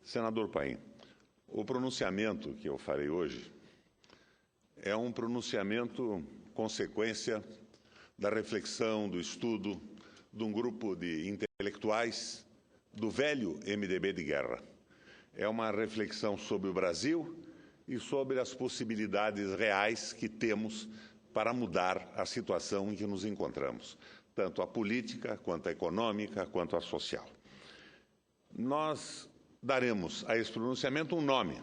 Senador Paim, o pronunciamento que eu farei hoje é um pronunciamento consequência da reflexão, do estudo de um grupo de intelectuais do velho MDB de guerra. É uma reflexão sobre o Brasil e sobre as possibilidades reais que temos para mudar a situação em que nos encontramos, tanto a política, quanto a econômica, quanto a social. Nós daremos a esse pronunciamento um nome,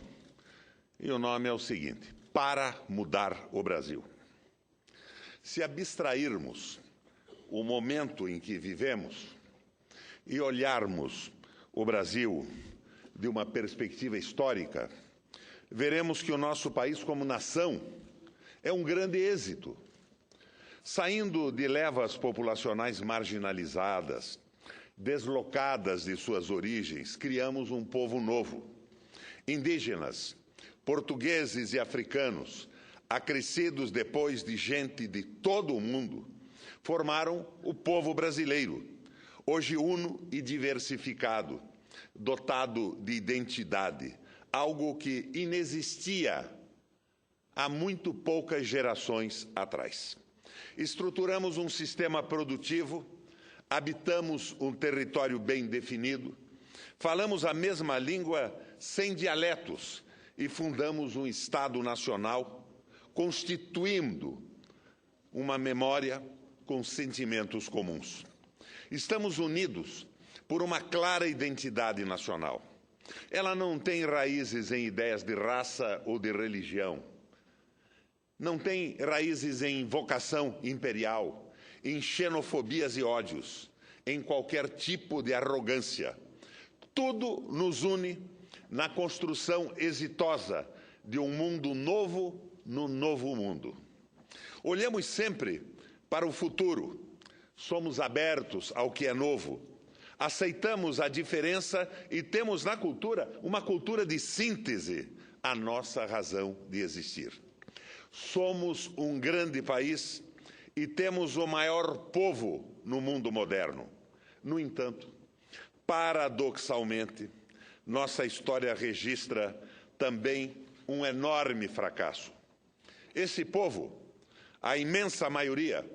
e o nome é o seguinte: Para Mudar o Brasil. Se abstrairmos o momento em que vivemos e olharmos o Brasil de uma perspectiva histórica, veremos que o nosso país, como nação, é um grande êxito. Saindo de levas populacionais marginalizadas, deslocadas de suas origens, criamos um povo novo. Indígenas, portugueses e africanos, acrescidos depois de gente de todo o mundo, formaram o povo brasileiro, hoje uno e diversificado, dotado de identidade, algo que inexistia há muito poucas gerações atrás. Estruturamos um sistema produtivo, habitamos um território bem definido, falamos a mesma língua sem dialetos e fundamos um Estado nacional, constituindo uma memória com sentimentos comuns. Estamos unidos por uma clara identidade nacional. Ela não tem raízes em ideias de raça ou de religião. Não tem raízes em vocação imperial, em xenofobias e ódios, em qualquer tipo de arrogância. Tudo nos une na construção exitosa de um mundo novo no novo mundo. Olhamos sempre para o futuro, somos abertos ao que é novo, aceitamos a diferença e temos na cultura uma cultura de síntese, a nossa razão de existir. Somos um grande país e temos o maior povo no mundo moderno. No entanto, paradoxalmente, nossa história registra também um enorme fracasso. Esse povo, a imensa maioria,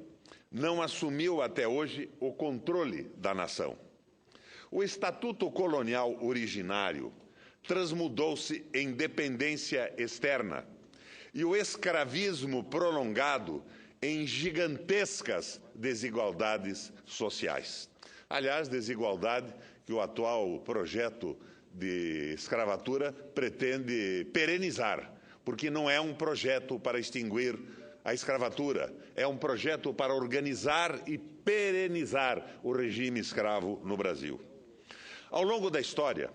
não assumiu até hoje o controle da nação. O Estatuto Colonial originário transmudou-se em dependência externa e o escravismo prolongado em gigantescas desigualdades sociais. Aliás, desigualdade que o atual projeto de escravatura pretende perenizar, porque não é um projeto para extinguir a escravatura, é um projeto para organizar e perenizar o regime escravo no Brasil. Ao longo da história,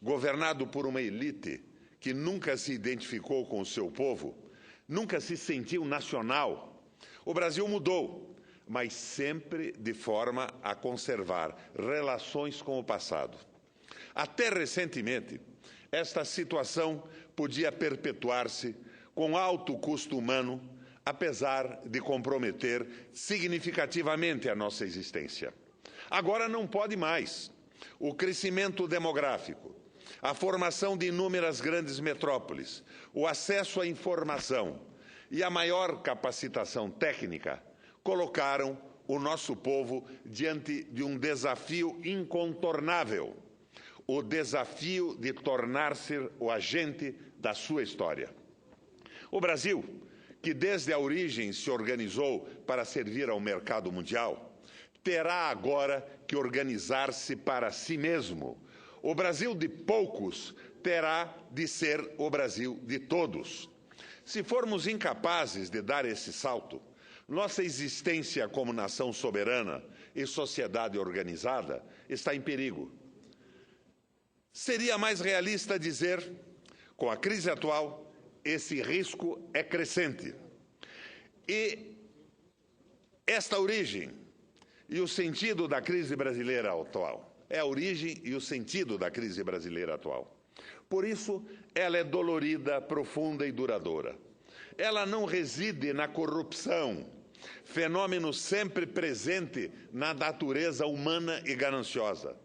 governado por uma elite que nunca se identificou com o seu povo, nunca se sentiu nacional, o Brasil mudou, mas sempre de forma a conservar relações com o passado. Até recentemente, esta situação podia perpetuar-se com alto custo humano, apesar de comprometer significativamente a nossa existência. Agora não pode mais. O crescimento demográfico, a formação de inúmeras grandes metrópoles, o acesso à informação e a maior capacitação técnica colocaram o nosso povo diante de um desafio incontornável, o desafio de tornar-se o agente da sua história. O Brasil, que desde a origem se organizou para servir ao mercado mundial, terá agora que organizar-se para si mesmo. O Brasil de poucos terá de ser o Brasil de todos. Se formos incapazes de dar esse salto, nossa existência como nação soberana e sociedade organizada está em perigo. Seria mais realista dizer, com a crise atual, esse risco é crescente. E esta origem e o sentido da crise brasileira atual é a origem e o sentido da crise brasileira atual. Por isso, ela é dolorida, profunda e duradoura. Ela não reside na corrupção, fenômeno sempre presente na natureza humana e gananciosa.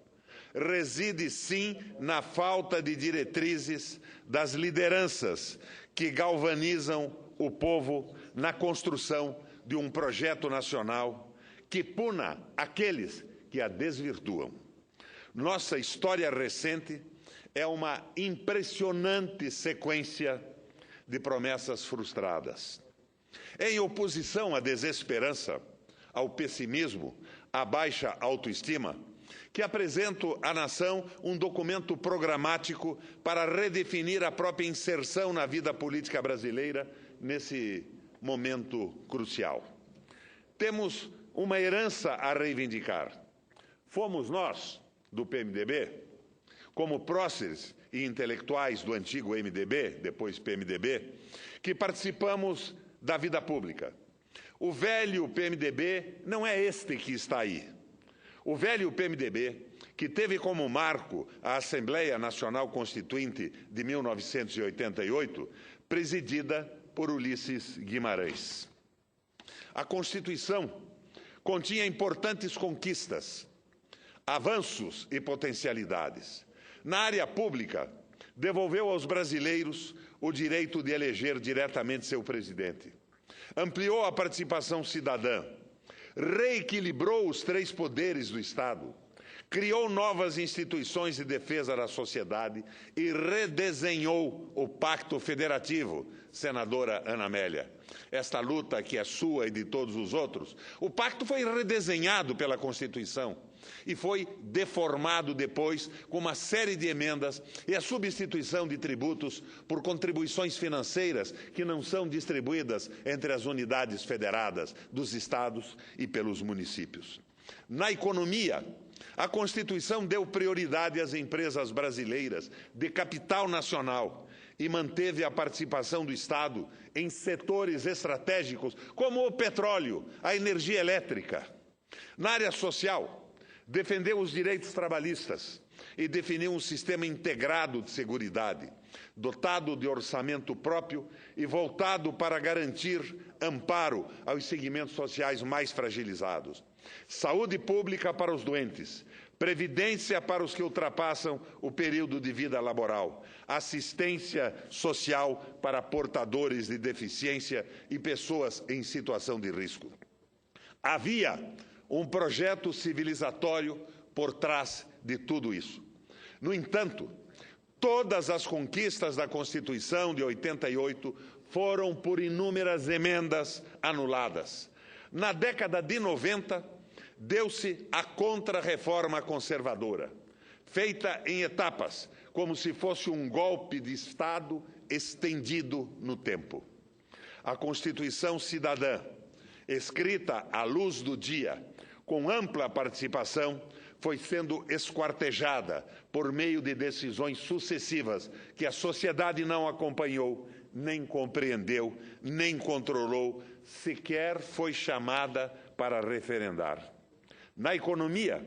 reside sim na falta de diretrizes das lideranças que galvanizam o povo na construção de um projeto nacional que puna aqueles que a desvirtuam. Nossa história recente é uma impressionante sequência de promessas frustradas. Em oposição à desesperança, ao pessimismo, à baixa autoestima, que apresento à nação um documento programático para redefinir a própria inserção na vida política brasileira nesse momento crucial. Temos uma herança a reivindicar. Fomos nós, do PMDB, como próceres e intelectuais do antigo MDB, depois PMDB, que participamos da vida pública. O velho PMDB não é este que está aí. O velho PMDB, que teve como marco a Assembleia Nacional Constituinte de 1988, presidida por Ulisses Guimarães. A Constituição continha importantes conquistas, avanços e potencialidades. Na área pública, devolveu aos brasileiros o direito de eleger diretamente seu presidente. Ampliou a participação cidadã, reequilibrou os três poderes do Estado, criou novas instituições de defesa da sociedade e redesenhou o Pacto Federativo, senadora Ana Amélia. Esta luta que é sua e de todos os outros, o pacto foi redesenhado pela Constituição e foi deformado depois com uma série de emendas e a substituição de tributos por contribuições financeiras que não são distribuídas entre as unidades federadas dos estados e pelos municípios. Na economia, a Constituição deu prioridade às empresas brasileiras de capital nacional e manteve a participação do Estado em setores estratégicos como o petróleo, a energia elétrica. Na área social, defendeu os direitos trabalhistas e definiu um sistema integrado de seguridade, dotado de orçamento próprio e voltado para garantir amparo aos segmentos sociais mais fragilizados. Saúde pública para os doentes, previdência para os que ultrapassam o período de vida laboral, assistência social para portadores de deficiência e pessoas em situação de risco. Havia um projeto civilizatório por trás de tudo isso. No entanto, todas as conquistas da Constituição de 88 foram por inúmeras emendas anuladas. Na década de 90, deu-se a contra-reforma conservadora, feita em etapas, como se fosse um golpe de Estado estendido no tempo. A Constituição Cidadã, escrita à luz do dia, com ampla participação, foi sendo esquartejada por meio de decisões sucessivas que a sociedade não acompanhou, nem compreendeu, nem controlou, sequer foi chamada para referendar. Na economia,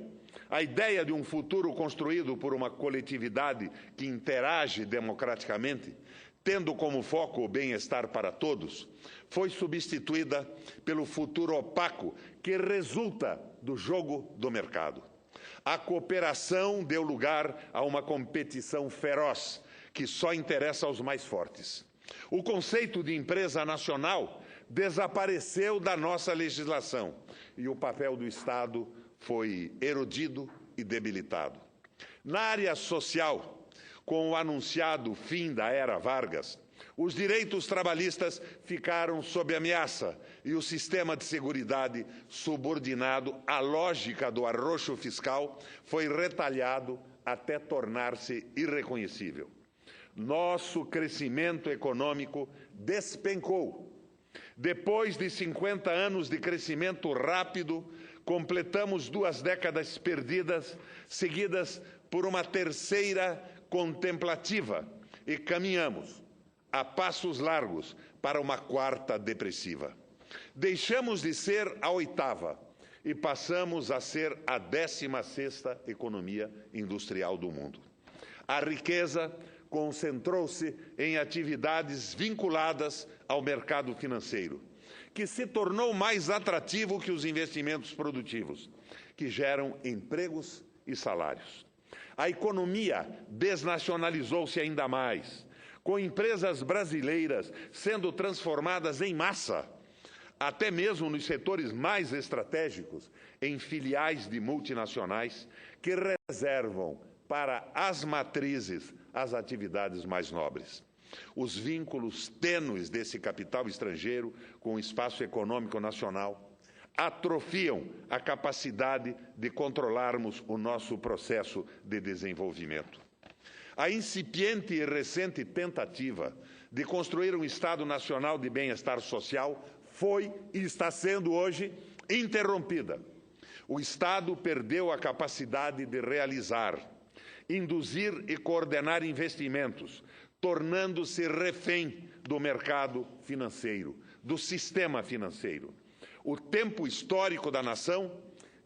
a ideia de um futuro construído por uma coletividade que interage democraticamente, tendo como foco o bem-estar para todos, foi substituída pelo futuro opaco que resulta do jogo do mercado. A cooperação deu lugar a uma competição feroz que só interessa aos mais fortes. O conceito de empresa nacional desapareceu da nossa legislação e o papel do Estado foi erodido e debilitado. Na área social, com o anunciado fim da era Vargas, os direitos trabalhistas ficaram sob ameaça e o sistema de seguridade, subordinado à lógica do arroxo fiscal, foi retalhado até tornar-se irreconhecível. Nosso crescimento econômico despencou. Depois de 50 anos de crescimento rápido, completamos 2 décadas perdidas, seguidas por uma terceira contemplativa, e caminhamos a passos largos para uma 4ª depressiva. Deixamos de ser a 8ª e passamos a ser a 16ª economia industrial do mundo. A riqueza concentrou-se em atividades vinculadas ao mercado financeiro, que se tornou mais atrativo que os investimentos produtivos, que geram empregos e salários. A economia desnacionalizou-se ainda mais, com empresas brasileiras sendo transformadas em massa, até mesmo nos setores mais estratégicos, em filiais de multinacionais que reservam para as matrizes as atividades mais nobres. Os vínculos tênues desse capital estrangeiro com o espaço econômico nacional atrofiam a capacidade de controlarmos o nosso processo de desenvolvimento. A incipiente e recente tentativa de construir um Estado Nacional de Bem-Estar Social foi e está sendo hoje interrompida. O Estado perdeu a capacidade de realizar, induzir e coordenar investimentos, tornando-se refém do mercado financeiro, do sistema financeiro. O tempo histórico da nação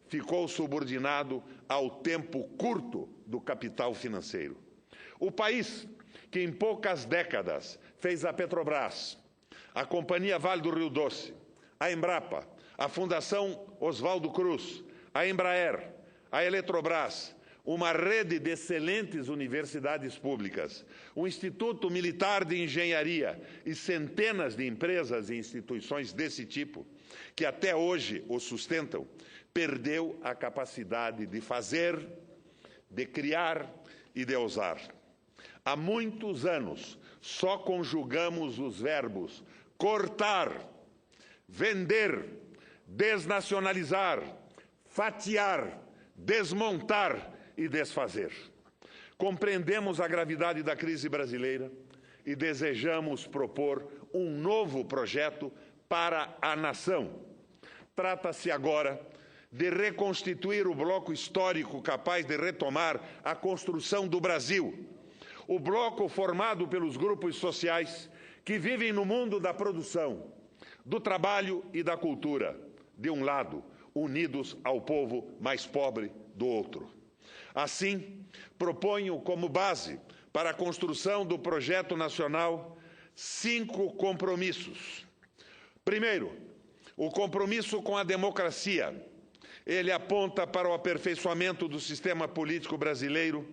ficou subordinado ao tempo curto do capital financeiro. O país que em poucas décadas fez a Petrobras, a Companhia Vale do Rio Doce, a Embrapa, a Fundação Oswaldo Cruz, a Embraer, a Eletrobras, uma rede de excelentes universidades públicas, um Instituto Militar de Engenharia e centenas de empresas e instituições desse tipo, que até hoje o sustentam, perdeu a capacidade de fazer, de criar e de ousar. Há muitos anos só conjugamos os verbos cortar, vender, desnacionalizar, fatiar, desmontar e desfazer. Compreendemos a gravidade da crise brasileira e desejamos propor um novo projeto para a nação. Trata-se agora de reconstituir o bloco histórico capaz de retomar a construção do Brasil. O bloco formado pelos grupos sociais que vivem no mundo da produção, do trabalho e da cultura, de um lado, unidos ao povo mais pobre do outro. Assim, proponho como base para a construção do projeto nacional 5 compromissos. Primeiro, o compromisso com a democracia. Ele aponta para o aperfeiçoamento do sistema político brasileiro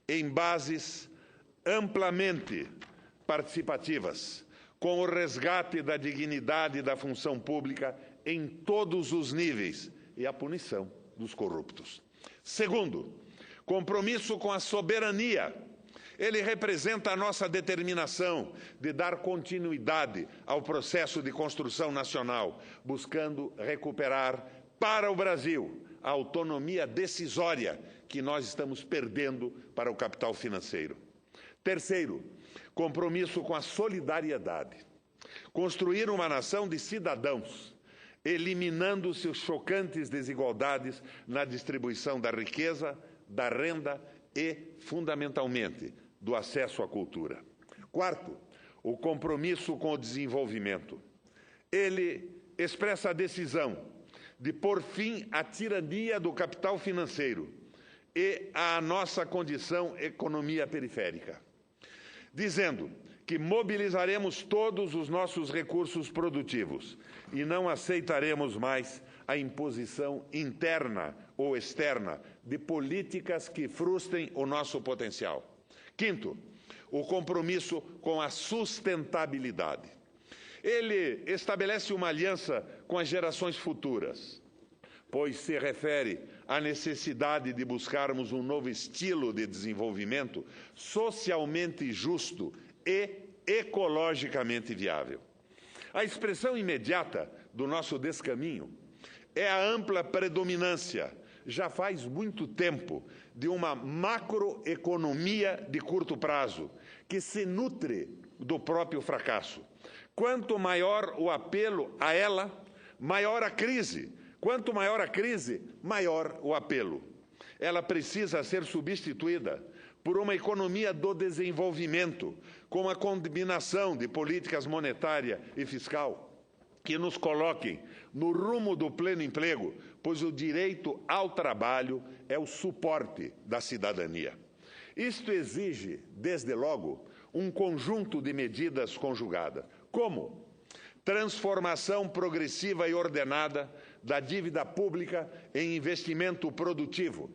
em bases amplamente participativas, com o resgate da dignidade da função pública em todos os níveis e a punição dos corruptos. Segundo, compromisso com a soberania. Ele representa a nossa determinação de dar continuidade ao processo de construção nacional, buscando recuperar para o Brasil a autonomia decisória que nós estamos perdendo para o capital financeiro. Terceiro, compromisso com a solidariedade. Construir uma nação de cidadãos, eliminando-se as chocantes desigualdades na distribuição da riqueza, da renda e, fundamentalmente, do acesso à cultura. Quarto, o compromisso com o desenvolvimento. Ele expressa a decisão de pôr fim à tirania do capital financeiro e à nossa condição economia periférica, dizendo que mobilizaremos todos os nossos recursos produtivos e não aceitaremos mais a imposição interna ou externa de políticas que frustrem o nosso potencial. Quinto, o compromisso com a sustentabilidade. Ele estabelece uma aliança com as gerações futuras, pois se refere à necessidade de buscarmos um novo estilo de desenvolvimento socialmente justo e ecologicamente viável. A expressão imediata do nosso descaminho é a ampla predominância, já faz muito tempo, de uma macroeconomia de curto prazo, que se nutre do próprio fracasso. Quanto maior o apelo a ela, maior a crise. Quanto maior a crise, maior o apelo. Ela precisa ser substituída por uma economia do desenvolvimento, com a combinação de políticas monetária e fiscal que nos coloquem no rumo do pleno emprego, pois o direito ao trabalho é o suporte da cidadania. Isto exige, desde logo, um conjunto de medidas conjugadas, como transformação progressiva e ordenada da dívida pública em investimento produtivo,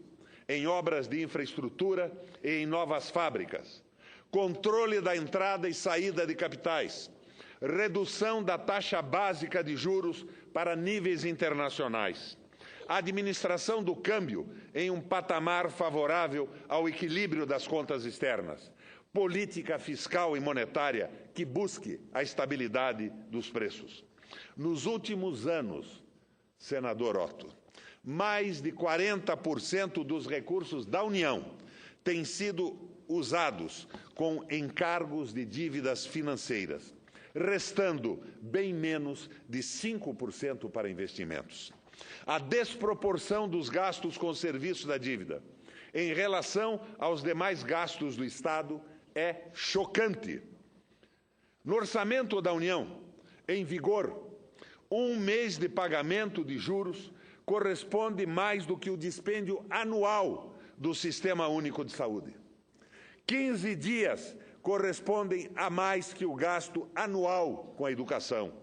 em obras de infraestrutura e em novas fábricas, controle da entrada e saída de capitais, redução da taxa básica de juros para níveis internacionais, administração do câmbio em um patamar favorável ao equilíbrio das contas externas, política fiscal e monetária que busque a estabilidade dos preços. Nos últimos anos, senador Otto, mais de 40% dos recursos da União têm sido usados com encargos de dívidas financeiras, restando bem menos de 5% para investimentos. A desproporção dos gastos com o serviço da dívida em relação aos demais gastos do Estado é chocante. No orçamento da União, em vigor, um mês de pagamento de juros corresponde mais do que o dispêndio anual do Sistema Único de Saúde. 15 dias correspondem a mais que o gasto anual com a educação.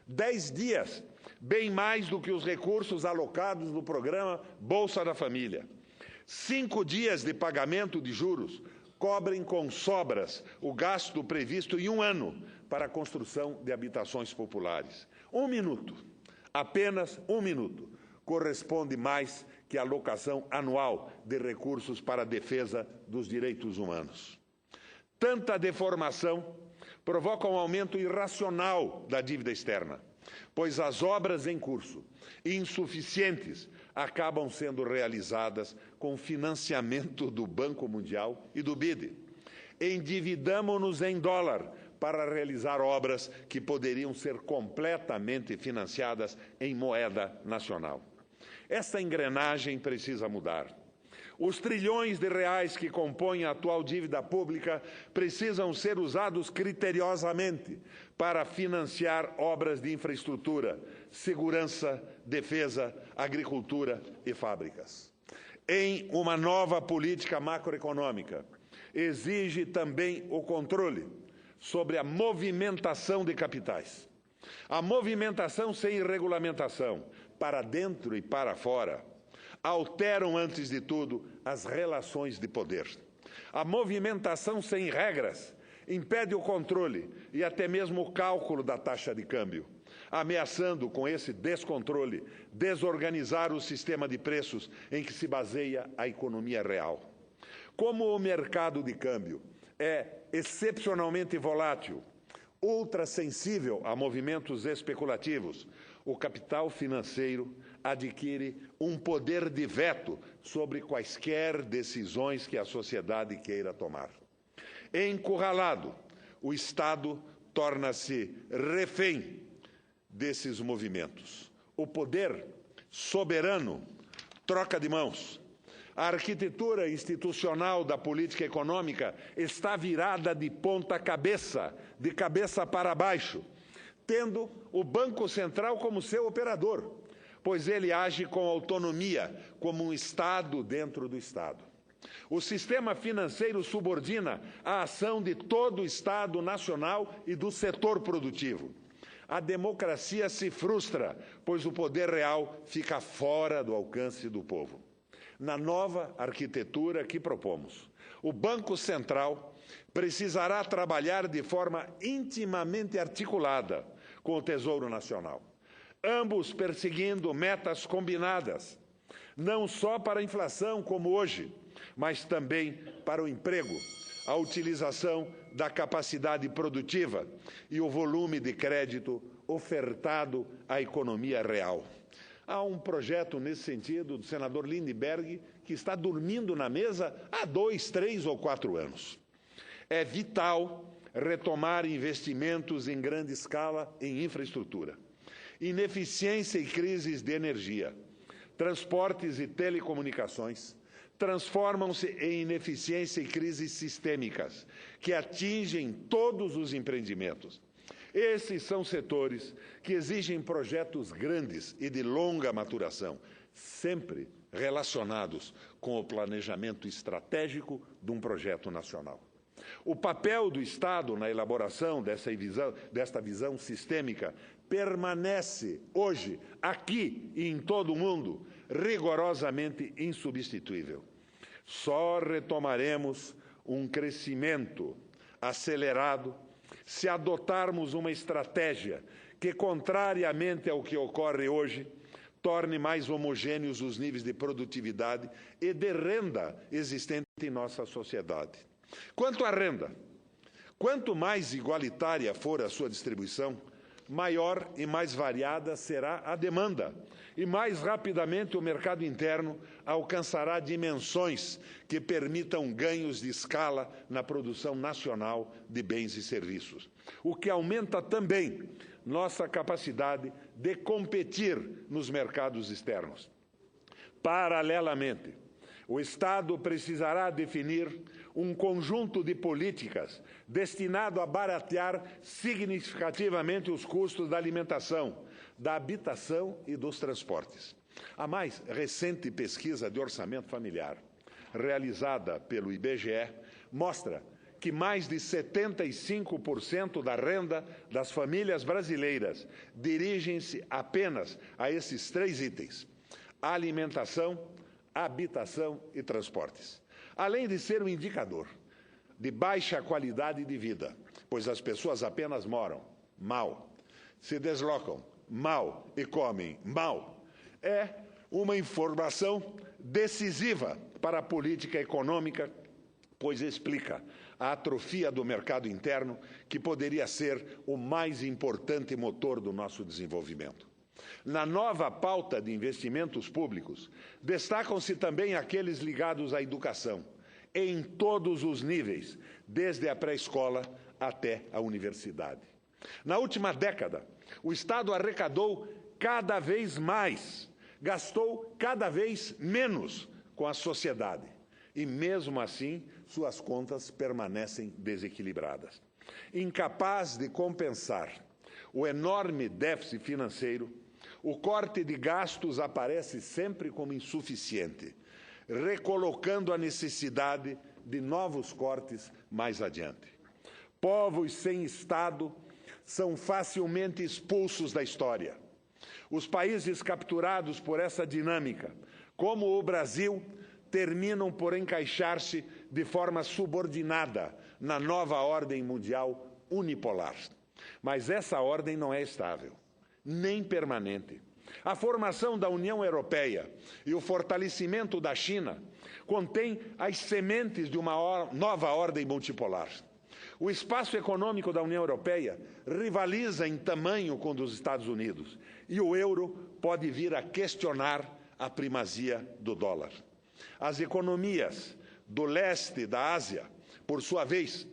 10 dias, bem mais do que os recursos alocados no programa Bolsa da Família. 5 dias de pagamento de juros cobrem com sobras o gasto previsto em um ano para a construção de habitações populares. 1 minuto, apenas 1 minuto, corresponde mais que a alocação anual de recursos para a defesa dos direitos humanos. Tanta deformação provoca um aumento irracional da dívida externa, pois as obras em curso, insuficientes, acabam sendo realizadas com financiamento do Banco Mundial e do BID. Endividamo-nos em dólar para realizar obras que poderiam ser completamente financiadas em moeda nacional. Essa engrenagem precisa mudar. Os trilhões de reais que compõem a atual dívida pública precisam ser usados criteriosamente para financiar obras de infraestrutura, segurança, defesa, agricultura e fábricas. Em uma nova política macroeconômica, exige também o controle sobre a movimentação de capitais. A movimentação sem regulamentação, para dentro e para fora, alteram, antes de tudo, as relações de poder. A movimentação sem regras impede o controle e até mesmo o cálculo da taxa de câmbio, ameaçando, com esse descontrole, desorganizar o sistema de preços em que se baseia a economia real. Como o mercado de câmbio é excepcionalmente volátil, ultrassensível a movimentos especulativos, o capital financeiro adquire um poder de veto sobre quaisquer decisões que a sociedade queira tomar. Encurralado, o Estado torna-se refém desses movimentos. O poder soberano troca de mãos. A arquitetura institucional da política econômica está virada de ponta cabeça, de cabeça para baixo, tendo o Banco Central como seu operador, pois ele age com autonomia, como um Estado dentro do Estado. O sistema financeiro subordina a ação de todo o Estado nacional e do setor produtivo. A democracia se frustra, pois o poder real fica fora do alcance do povo. Na nova arquitetura que propomos, o Banco Central precisará trabalhar de forma intimamente articulada com o Tesouro Nacional, ambos perseguindo metas combinadas, não só para a inflação como hoje, mas também para o emprego, a utilização da capacidade produtiva e o volume de crédito ofertado à economia real. Há um projeto nesse sentido do senador Lindbergh que está dormindo na mesa há 2, 3 ou 4 anos. É vital retomar investimentos em grande escala em infraestrutura. Ineficiência e crises de energia, transportes e telecomunicações transformam-se em ineficiência e crises sistêmicas que atingem todos os empreendimentos. Esses são setores que exigem projetos grandes e de longa maturação, sempre relacionados com o planejamento estratégico de um projeto nacional. O papel do Estado na elaboração desta visão sistêmica permanece hoje, aqui e em todo o mundo, rigorosamente insubstituível. Só retomaremos um crescimento acelerado se adotarmos uma estratégia que, contrariamente ao que ocorre hoje, torne mais homogêneos os níveis de produtividade e de renda existente em nossa sociedade. Quanto à renda, quanto mais igualitária for a sua distribuição, maior e mais variada será a demanda, e mais rapidamente o mercado interno alcançará dimensões que permitam ganhos de escala na produção nacional de bens e serviços, o que aumenta também nossa capacidade de competir nos mercados externos. Paralelamente, o Estado precisará definir um conjunto de políticas destinado a baratear significativamente os custos da alimentação, da habitação e dos transportes. A mais recente pesquisa de orçamento familiar, realizada pelo IBGE, mostra que mais de 75% da renda das famílias brasileiras dirigem-se apenas a esses 3 itens: alimentação, habitação e transportes. Além de ser um indicador de baixa qualidade de vida, pois as pessoas apenas moram mal, se deslocam mal e comem mal, é uma informação decisiva para a política econômica, pois explica a atrofia do mercado interno, que poderia ser o mais importante motor do nosso desenvolvimento. Na nova pauta de investimentos públicos, destacam-se também aqueles ligados à educação, em todos os níveis, desde a pré-escola até a universidade. Na última década, o Estado arrecadou cada vez mais, gastou cada vez menos com a sociedade. E, mesmo assim, suas contas permanecem desequilibradas. Incapaz de compensar o enorme déficit financeiro, o corte de gastos aparece sempre como insuficiente, recolocando a necessidade de novos cortes mais adiante. Povos sem Estado são facilmente expulsos da história. Os países capturados por essa dinâmica, como o Brasil, terminam por encaixar-se de forma subordinada na nova ordem mundial unipolar. Mas essa ordem não é estável, nem permanente. A formação da União Europeia e o fortalecimento da China contêm as sementes de uma nova ordem multipolar. O espaço econômico da União Europeia rivaliza em tamanho com o dos Estados Unidos, e o euro pode vir a questionar a primazia do dólar. As economias do leste da Ásia, por sua vez,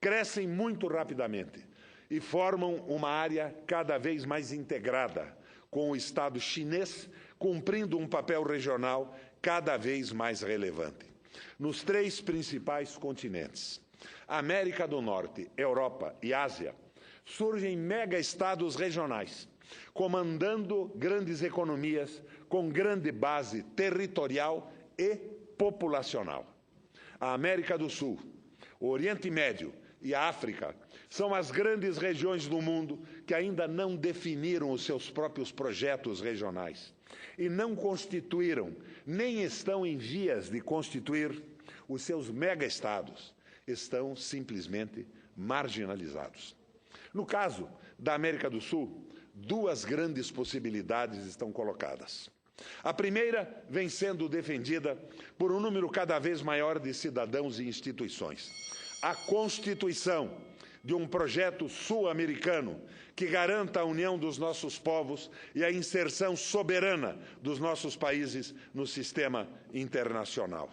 crescem muito rapidamente e formam uma área cada vez mais integrada, com o Estado chinês cumprindo um papel regional cada vez mais relevante. Nos 3 principais continentes, América do Norte, Europa e Ásia, surgem mega-estados regionais, comandando grandes economias com grande base territorial e populacional. A América do Sul, o Oriente Médio e a África são as grandes regiões do mundo que ainda não definiram os seus próprios projetos regionais e não constituíram, nem estão em vias de constituir, os seus mega-estados. Estão simplesmente marginalizados. No caso da América do Sul, 2 grandes possibilidades estão colocadas. A primeira vem sendo defendida por um número cada vez maior de cidadãos e instituições: a constituição de um projeto sul-americano que garanta a união dos nossos povos e a inserção soberana dos nossos países no sistema internacional.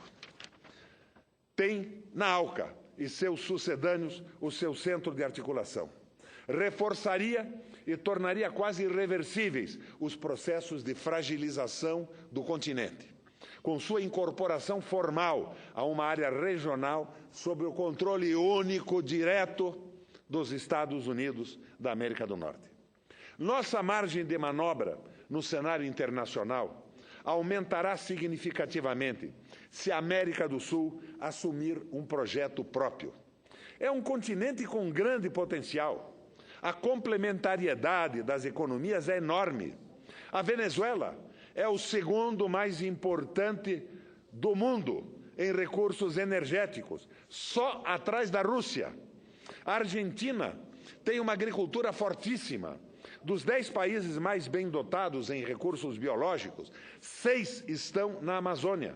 Tem na ALCA e seus sucedâneos o seu centro de articulação. Reforçaria e tornaria quase irreversíveis os processos de fragilização do continente, com sua incorporação formal a uma área regional sob o controle único direto dos Estados Unidos da América do Norte. Nossa margem de manobra no cenário internacional aumentará significativamente se a América do Sul assumir um projeto próprio. É um continente com grande potencial. A complementariedade das economias é enorme. A Venezuela é o segundo mais importante do mundo em recursos energéticos, só atrás da Rússia. A Argentina tem uma agricultura fortíssima. Dos 10 países mais bem dotados em recursos biológicos, 6 estão na Amazônia.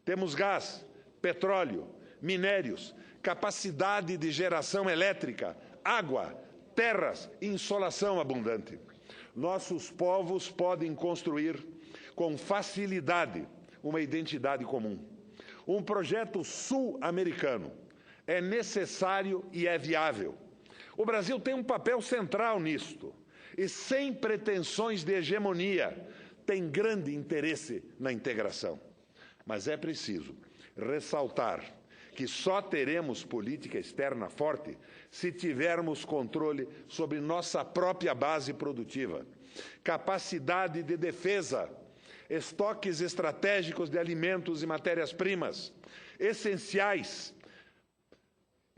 Temos gás, petróleo, minérios, capacidade de geração elétrica, água, terras e insolação abundante. Nossos povos podem construir com facilidade uma identidade comum. Um projeto sul-americano é necessário e é viável. O Brasil tem um papel central nisto e, sem pretensões de hegemonia, tem grande interesse na integração. Mas é preciso ressaltar que só teremos política externa forte se tivermos controle sobre nossa própria base produtiva, capacidade de defesa, estoques estratégicos de alimentos e matérias-primas essenciais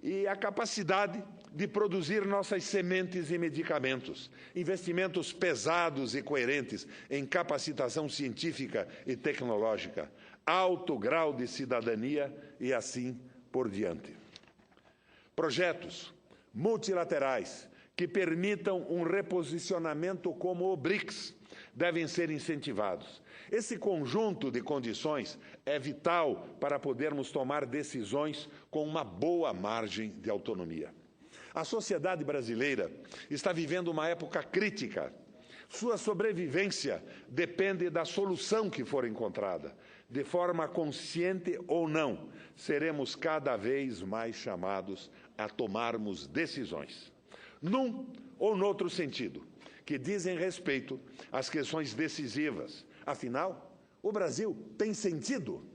e a capacidade de produzir nossas sementes e medicamentos, investimentos pesados e coerentes em capacitação científica e tecnológica, alto grau de cidadania e assim por diante. Projetos multilaterais que permitam um reposicionamento como o BRICS devem ser incentivados. Esse conjunto de condições é vital para podermos tomar decisões com uma boa margem de autonomia. A sociedade brasileira está vivendo uma época crítica. Sua sobrevivência depende da solução que for encontrada. De forma consciente ou não, seremos cada vez mais chamados a tomarmos decisões, num ou noutro sentido, que dizem respeito às questões decisivas. Afinal, o Brasil tem sentido?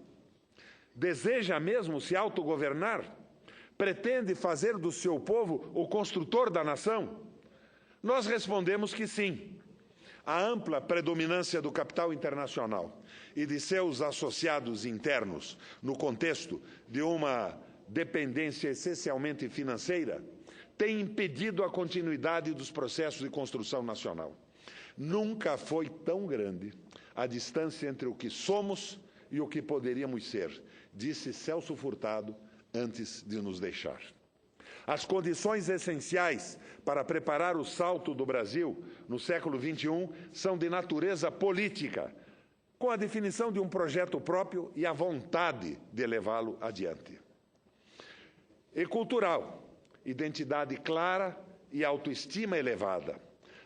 Deseja mesmo se autogovernar? Pretende fazer do seu povo o construtor da nação? Nós respondemos que sim. A ampla predominância do capital internacional e de seus associados internos no contexto de uma dependência essencialmente financeira tem impedido a continuidade dos processos de construção nacional. Nunca foi tão grande a distância entre o que somos e o que poderíamos ser, disse Celso Furtado antes de nos deixar. As condições essenciais para preparar o salto do Brasil no século XXI são de natureza política, com a definição de um projeto próprio e a vontade de levá-lo adiante. E cultural, identidade clara e autoestima elevada.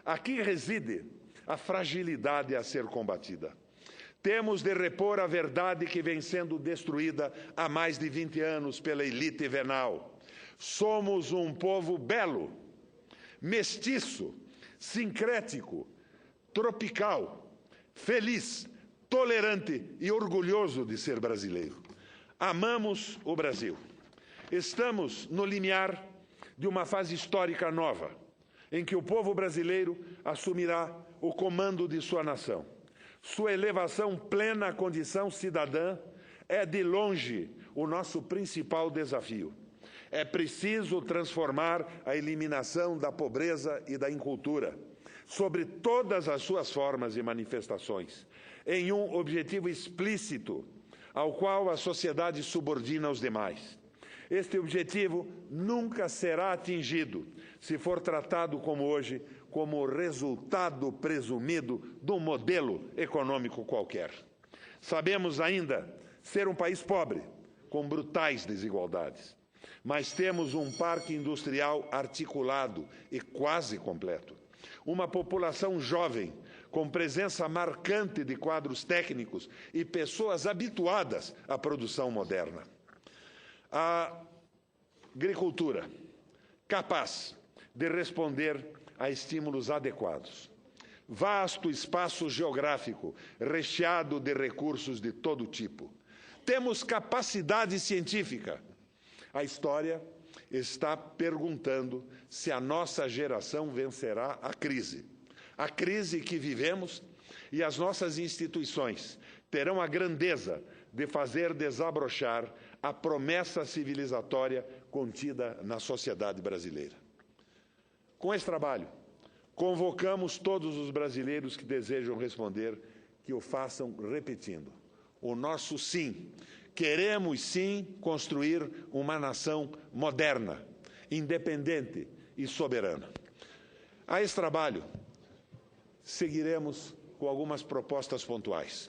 Aqui reside a fragilidade a ser combatida. Temos de repor a verdade que vem sendo destruída há mais de 20 anos pela elite venal. Somos um povo belo, mestiço, sincrético, tropical, feliz, tolerante e orgulhoso de ser brasileiro. Amamos o Brasil. Estamos no limiar de uma fase histórica nova, em que o povo brasileiro assumirá o comando de sua nação. Sua elevação plena à condição cidadã é, de longe, o nosso principal desafio. É preciso transformar a eliminação da pobreza e da incultura, sobre todas as suas formas e manifestações, em um objetivo explícito, ao qual a sociedade subordina os demais. Este objetivo nunca será atingido se for tratado como hoje, como resultado presumido de um modelo econômico qualquer. Sabemos ainda ser um país pobre, com brutais desigualdades, mas temos um parque industrial articulado e quase completo. Uma população jovem, com presença marcante de quadros técnicos e pessoas habituadas à produção moderna. A agricultura capaz de responder a estímulos adequados. Vasto espaço geográfico, recheado de recursos de todo tipo. Temos capacidade científica. A história está perguntando se a nossa geração vencerá a crise. A crise que vivemos e as nossas instituições terão a grandeza de fazer desabrochar a promessa civilizatória contida na sociedade brasileira. Com esse trabalho, convocamos todos os brasileiros que desejam responder que o façam repetindo. O nosso sim Queremos, sim, construir uma nação moderna, independente e soberana. A esse trabalho, seguiremos com algumas propostas pontuais.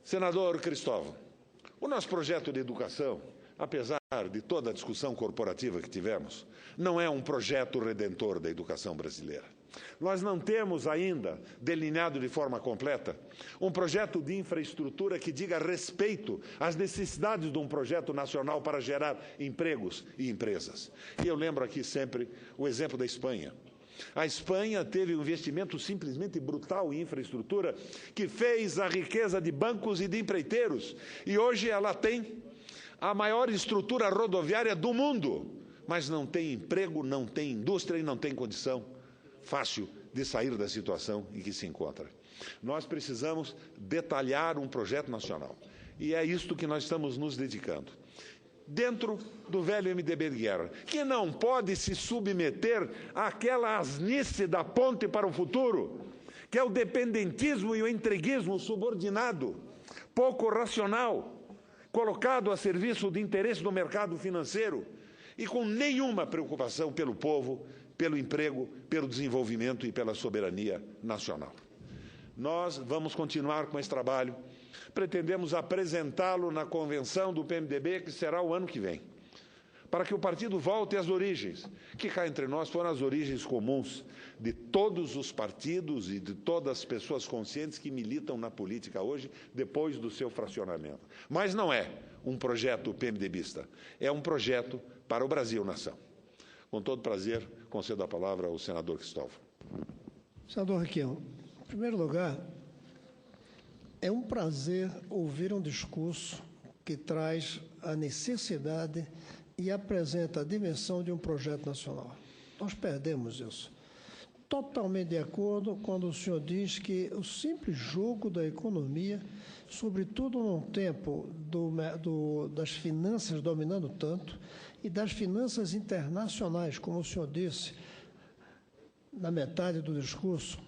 Senador Cristóvão, o nosso projeto de educação, apesar de toda a discussão corporativa que tivemos, não é um projeto redentor da educação brasileira. Nós não temos ainda delineado de forma completa um projeto de infraestrutura que diga respeito às necessidades de um projeto nacional para gerar empregos e empresas. E eu lembro aqui sempre o exemplo da Espanha. A Espanha teve um investimento simplesmente brutal em infraestrutura que fez a riqueza de bancos e de empreiteiros. E hoje ela tem a maior estrutura rodoviária do mundo, mas não tem emprego, não tem indústria e não tem condição fácil de sair da situação em que se encontra. Nós precisamos detalhar um projeto nacional. E é isto que nós estamos nos dedicando. Dentro do velho MDB de guerra, que não pode se submeter àquela asnice da ponte para o futuro, que é o dependentismo e o entreguismo subordinado, pouco racional, colocado a serviço de interesse do mercado financeiro e com nenhuma preocupação pelo povo, pelo emprego, pelo desenvolvimento e pela soberania nacional. Nós vamos continuar com esse trabalho. Pretendemos apresentá-lo na convenção do PMDB, que será o ano que vem, para que o partido volte às origens, que cá entre nós foram as origens comuns de todos os partidos e de todas as pessoas conscientes que militam na política hoje, depois do seu fracionamento. Mas não é um projeto PMDBista, é um projeto para o Brasil-nação. Com todo prazer, concedo a palavra ao senador Cristóvão. Senador Requião, em primeiro lugar, é um prazer ouvir um discurso que traz a necessidade e apresenta a dimensão de um projeto nacional. Nós perdemos isso. Totalmente de acordo quando o senhor diz que o simples jogo da economia, sobretudo num tempo das finanças dominando tanto e das finanças internacionais, como o senhor disse, na metade do discurso,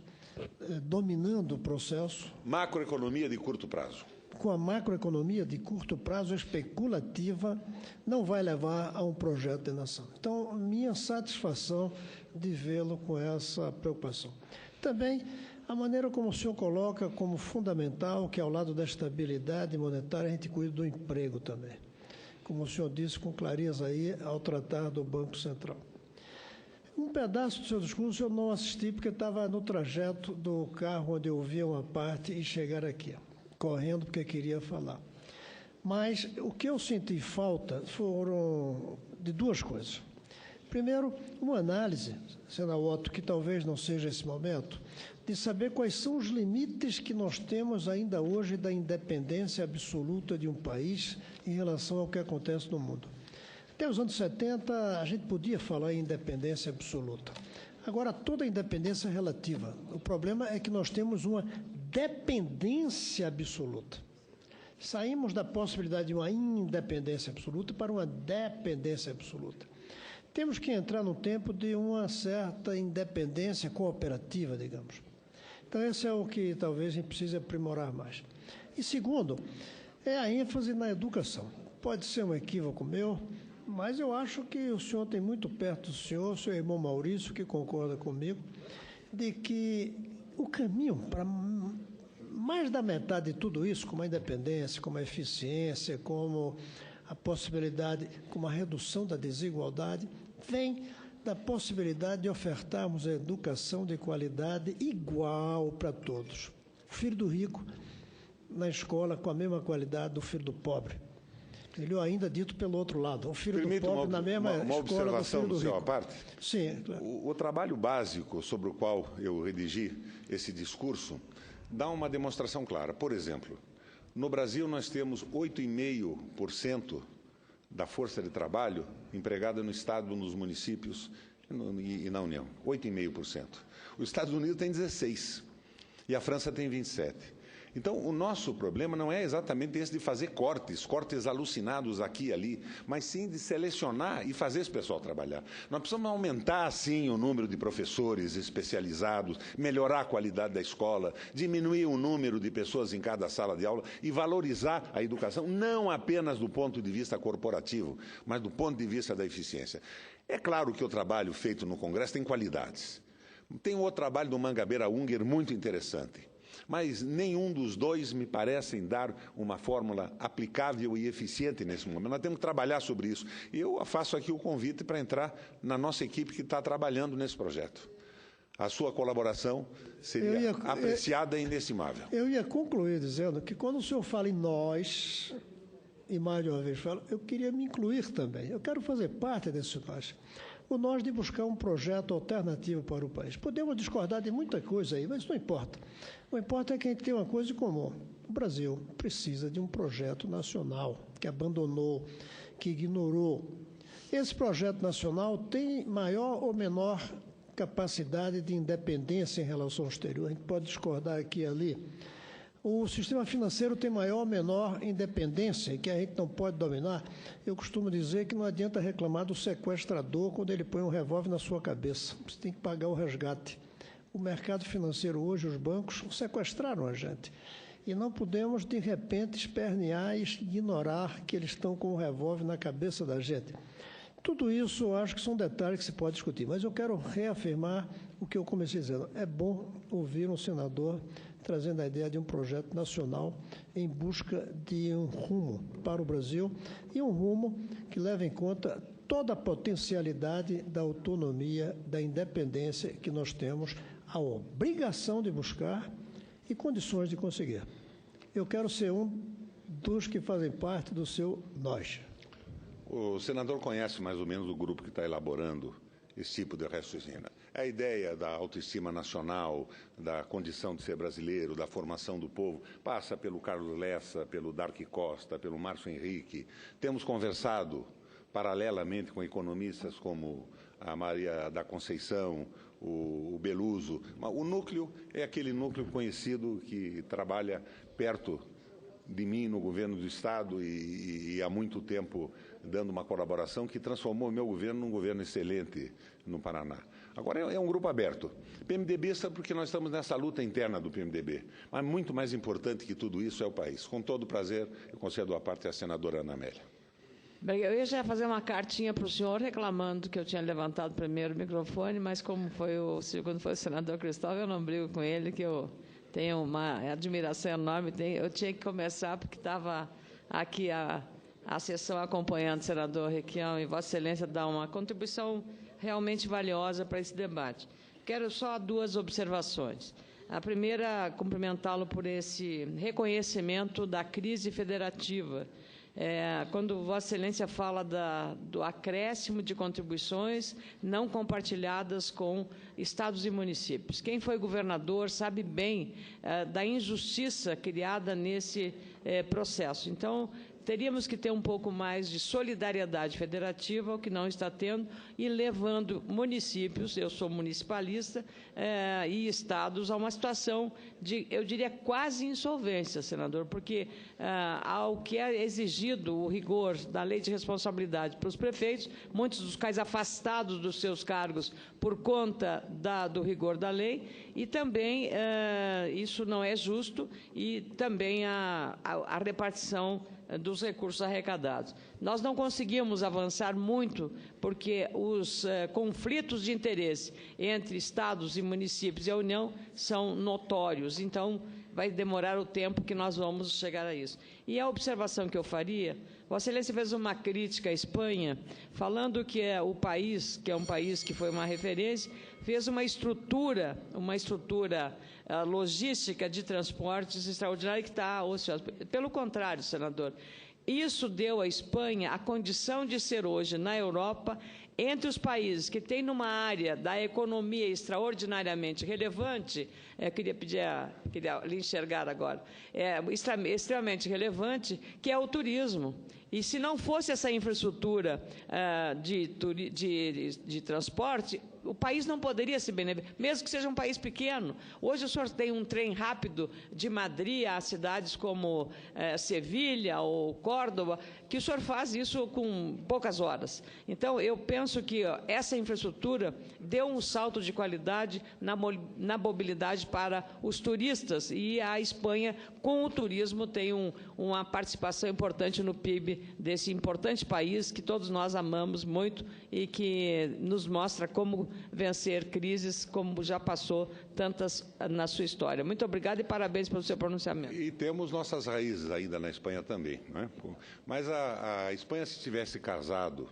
dominando o processo. Macroeconomia de curto prazo. Com a macroeconomia de curto prazo especulativa, não vai levar a um projeto de nação. Então, minha satisfação de vê-lo com essa preocupação. Também, a maneira como o senhor coloca como fundamental que, ao lado da estabilidade monetária, a gente cuide do emprego também. Como o senhor disse com clareza aí, ao tratar do Banco Central. Um pedaço do seu discurso eu não assisti porque estava no trajeto do carro onde eu ouvia uma parte e chegar aqui, correndo porque queria falar. Mas o que eu senti falta foram de duas coisas. Primeiro, uma análise, senador Otto, que talvez não seja esse momento, de saber quais são os limites que nós temos ainda hoje da independência absoluta de um país em relação ao que acontece no mundo. Até os anos 70, a gente podia falar em independência absoluta. Agora, toda independência é relativa. O problema é que nós temos uma dependência absoluta. Saímos da possibilidade de uma independência absoluta para uma dependência absoluta. Temos que entrar no tempo de uma certa independência cooperativa, digamos. Então, esse é o que talvez a gente precise aprimorar mais. E segundo, é a ênfase na educação. Pode ser um equívoco meu, mas eu acho que o senhor tem muito perto do senhor, seu irmão Maurício, que concorda comigo, de que o caminho para mais da metade de tudo isso, como a independência, como a eficiência, como a possibilidade, como a redução da desigualdade, vem da possibilidade de ofertarmos a educação de qualidade igual para todos. O filho do rico na escola com a mesma qualidade do filho do pobre. Ele ainda dito pelo outro lado, o filho do pobre na mesma escola observação do filho do rico. À parte? Sim. O trabalho básico sobre o qual eu redigi esse discurso dá uma demonstração clara. Por exemplo, no Brasil nós temos 8,5% da força de trabalho empregada no Estado, nos municípios e na União. 8,5%. Os Estados Unidos tem 16% e a França tem 27%. Então, o nosso problema não é exatamente esse de fazer cortes alucinados aqui e ali, mas sim de selecionar e fazer esse pessoal trabalhar. Nós precisamos aumentar, sim, o número de professores especializados, melhorar a qualidade da escola, diminuir o número de pessoas em cada sala de aula e valorizar a educação, não apenas do ponto de vista corporativo, mas do ponto de vista da eficiência. É claro que o trabalho feito no Congresso tem qualidades. Tem um outro trabalho do Mangabeira Unger muito interessante. Mas nenhum dos dois me parecem dar uma fórmula aplicável e eficiente nesse momento. Nós temos que trabalhar sobre isso. E eu faço aqui o convite para entrar na nossa equipe que está trabalhando nesse projeto. A sua colaboração seria apreciada e inestimável. Eu ia concluir dizendo que quando o senhor fala em nós, e mais de uma vez fala, eu queria me incluir também. Eu quero fazer parte desse nós. O nós de buscar um projeto alternativo para o país. Podemos discordar de muita coisa aí, mas não importa. O que importa é que a gente tem uma coisa em comum. O Brasil precisa de um projeto nacional que abandonou, que ignorou. Esse projeto nacional tem maior ou menor capacidade de independência em relação ao exterior. A gente pode discordar aqui e ali. O sistema financeiro tem maior ou menor independência, que a gente não pode dominar. Eu costumo dizer que não adianta reclamar do sequestrador quando ele põe um revólver na sua cabeça. Você tem que pagar o resgate. O mercado financeiro hoje, os bancos, sequestraram a gente. E não podemos, de repente, espernear e ignorar que eles estão com o revólver na cabeça da gente. Tudo isso, eu acho que são detalhes que se pode discutir. Mas eu quero reafirmar o que eu comecei dizendo. É bom ouvir um senador trazendo a ideia de um projeto nacional em busca de um rumo para o Brasil e um rumo que leve em conta toda a potencialidade da autonomia, da independência que nós temos, a obrigação de buscar e condições de conseguir. Eu quero ser um dos que fazem parte do seu nós. O senador conhece mais ou menos o grupo que está elaborando esse tipo de raciocínio. A ideia da autoestima nacional, da condição de ser brasileiro, da formação do povo, passa pelo Carlos Lessa, pelo Dark Costa, pelo Márcio Henrique. Temos conversado paralelamente com economistas como a Maria da Conceição, o Beluso. O núcleo é aquele núcleo conhecido que trabalha perto de mim no governo do Estado e há muito tempo dando uma colaboração que transformou o meu governo num governo excelente no Paraná. Agora, é um grupo aberto. PMDBista, porque nós estamos nessa luta interna do PMDB. Mas muito mais importante que tudo isso é o país. Com todo prazer, eu concedo a parte à senadora Ana Amélia. Bem, eu ia já fazer uma cartinha para o senhor reclamando que eu tinha levantado primeiro o microfone, mas como foi quando foi o senador Cristóvão, eu não brigo com ele, que eu tenho uma admiração enorme. Eu tinha que começar porque estava aqui a sessão acompanhando o senador Requião e Vossa Excelência dá uma contribuição realmente valiosa para esse debate. Quero só duas observações. A primeira, cumprimentá-lo por esse reconhecimento da crise federativa. Quando Vossa Excelência fala do acréscimo de contribuições não compartilhadas com estados e municípios. Quem foi governador sabe bem da injustiça criada nesse processo. Então, teríamos que ter um pouco mais de solidariedade federativa, o que não está tendo, e levando municípios, eu sou municipalista, e estados a uma situação de, eu diria, quase insolvência, senador, porque ao que é exigido o rigor da lei de responsabilidade para os prefeitos, muitos dos quais afastados dos seus cargos por conta do rigor da lei, e também isso não é justo, e também a repartição dos recursos arrecadados. Nós não conseguimos avançar muito porque os conflitos de interesse entre estados e municípios e a União são notórios, então vai demorar o tempo que nós vamos chegar a isso. E a observação que eu faria, Vossa Excelência fez uma crítica à Espanha, falando que o país, que é um país que foi uma referência, fez uma estrutura logística de transportes extraordinária que está ociosa. Pelo contrário, senador, isso deu à Espanha a condição de ser hoje, na Europa, entre os países que têm numa área da economia extraordinariamente relevante, queria lhe enxergar agora, extremamente relevante, que é o turismo. E se não fosse essa infraestrutura de transporte, o país não poderia se beneficiar, mesmo que seja um país pequeno. Hoje o senhor tem um trem rápido de Madrid a cidades como Sevilha ou Córdoba, que o senhor faz isso com poucas horas. Então, eu penso que essa infraestrutura deu um salto de qualidade na mobilidade para os turistas, e a Espanha, com o turismo, tem uma participação importante no PIB desse importante país que todos nós amamos muito e que nos mostra como vencer crises, como já passou tantas na sua história. Muito obrigado e parabéns pelo seu pronunciamento. E temos nossas raízes ainda na Espanha também, não é? Mas a Espanha, se tivesse casado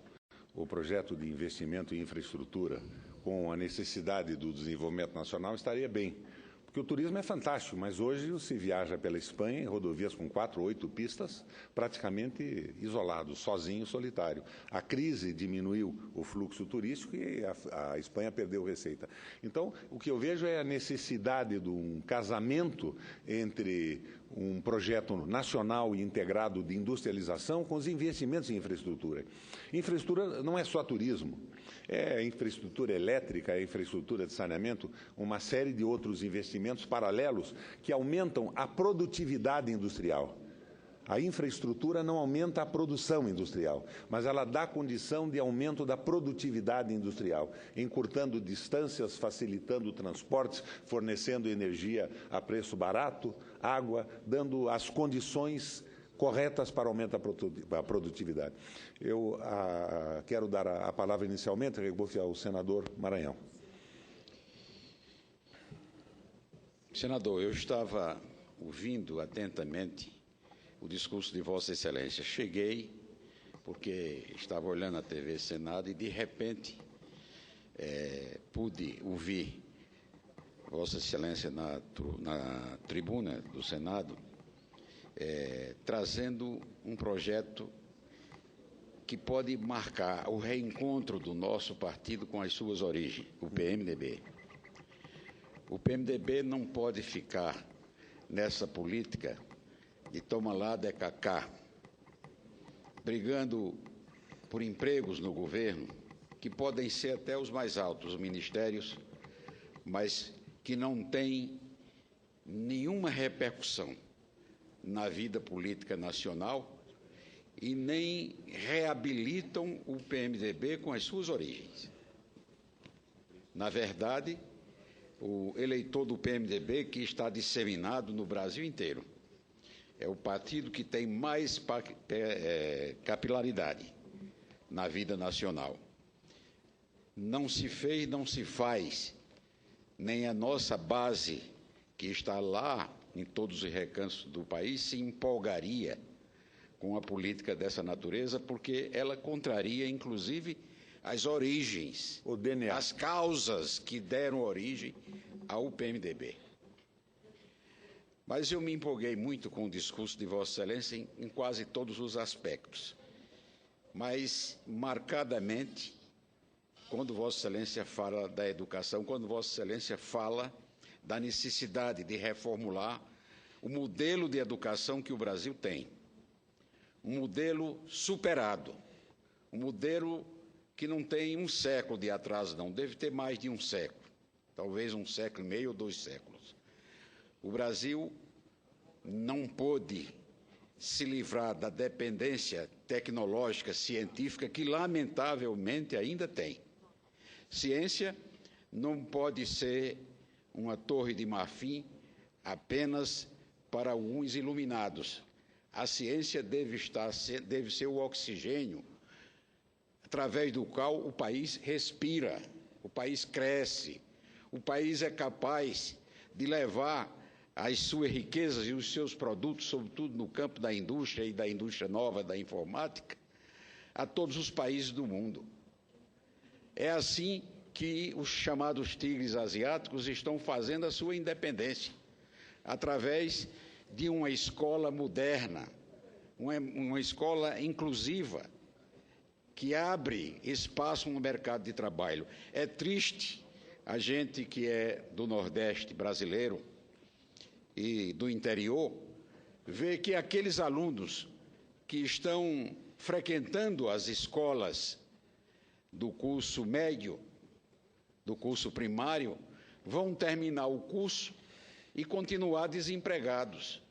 o projeto de investimento em infraestrutura com a necessidade do desenvolvimento nacional, estaria bem. Porque o turismo é fantástico, mas hoje se viaja pela Espanha em rodovias com 4 ou 8 pistas, praticamente isolado, sozinho, solitário. A crise diminuiu o fluxo turístico e a Espanha perdeu receita. Então, o que eu vejo é a necessidade de um casamento entre um projeto nacional e integrado de industrialização com os investimentos em infraestrutura. Infraestrutura não é só turismo. É infraestrutura elétrica, é infraestrutura de saneamento, uma série de outros investimentos paralelos que aumentam a produtividade industrial. A infraestrutura não aumenta a produção industrial, mas ela dá condição de aumento da produtividade industrial, encurtando distâncias, facilitando transportes, fornecendo energia a preço barato, água, dando as condições corretas para aumento da produtividade. Eu quero dar a palavra inicialmente, ao senador Maranhão. Senador, eu estava ouvindo atentamente o discurso de Vossa Excelência. Cheguei porque estava olhando a TV Senado e, de repente, pude ouvir Vossa Excelência na tribuna do Senado, trazendo um projeto que pode marcar o reencontro do nosso partido com as suas origens, o PMDB. O PMDB não pode ficar nessa política de toma lá, deca cá, brigando por empregos no governo, que podem ser até os mais altos, os ministérios, mas que não têm nenhuma repercussão na vida política nacional e nem reabilitam o PMDB com as suas origens. Na verdade, o eleitor do PMDB, que está disseminado no Brasil inteiro, é o partido que tem mais capilaridade na vida nacional. Não se fez, não se faz, nem a nossa base, que está lá em todos os recantos do país, se empolgaria com a política dessa natureza, porque ela contraria, inclusive, as origens, o DNA, as causas que deram origem ao PMDB. Mas eu me empolguei muito com o discurso de Vossa Excelência em quase todos os aspectos. Mas, marcadamente, quando Vossa Excelência fala da educação, quando Vossa Excelência fala da necessidade de reformular o modelo de educação que o Brasil tem. Um modelo superado, um modelo que não tem um século de atraso, não, deve ter mais de um século, talvez 1,5 séculos ou 2 séculos. O Brasil não pôde se livrar da dependência tecnológica, científica, que lamentavelmente ainda tem. Ciência não pode ser uma torre de marfim apenas para alguns iluminados. A ciência deve ser o oxigênio através do qual o país respira, o país cresce, o país é capaz de levar as suas riquezas e os seus produtos, sobretudo no campo da indústria e da indústria nova, da informática, a todos os países do mundo. É assim que os chamados tigres asiáticos estão fazendo a sua independência, através de uma escola moderna, uma escola inclusiva, que abre espaço no mercado de trabalho. É triste a gente que é do Nordeste brasileiro e do interior ver que aqueles alunos que estão frequentando as escolas do curso médio, do curso primário, vão terminar o curso e continuar desempregados,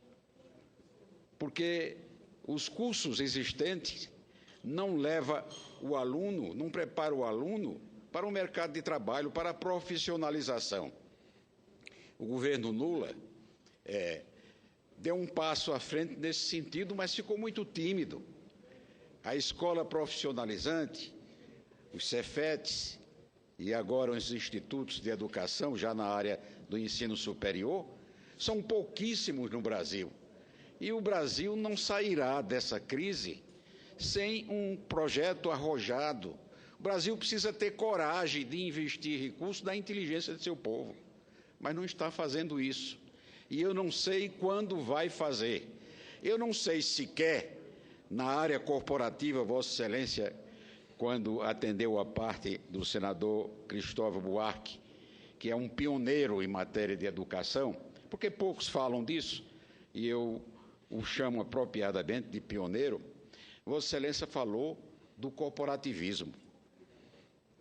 porque os cursos existentes não levam o aluno, não preparam o aluno para o mercado de trabalho, para a profissionalização. O governo Lula deu um passo à frente nesse sentido, mas ficou muito tímido. A escola profissionalizante, os Cefetes e agora os institutos de educação, já na área do ensino superior, são pouquíssimos no Brasil. E o Brasil não sairá dessa crise sem um projeto arrojado. O Brasil precisa ter coragem de investir recursos na inteligência de seu povo, mas não está fazendo isso. E eu não sei quando vai fazer. Eu não sei sequer, na área corporativa, Vossa Excelência, quando atendeu a parte do senador Cristóvão Buarque, que é um pioneiro em matéria de educação, porque poucos falam disso, e eu o chamo apropriadamente de pioneiro. Vossa Excelência falou do corporativismo.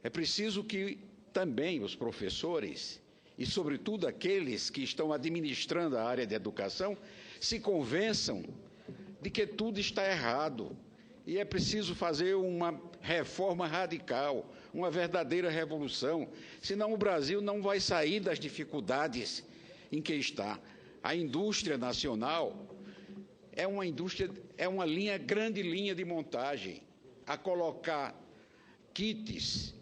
É preciso que também os professores, e sobretudo aqueles que estão administrando a área de educação, se convençam de que tudo está errado. E é preciso fazer uma reforma radical, uma verdadeira revolução, senão o Brasil não vai sair das dificuldades em que está. A indústria nacional é uma indústria, é uma grande linha de montagem, a colocar kits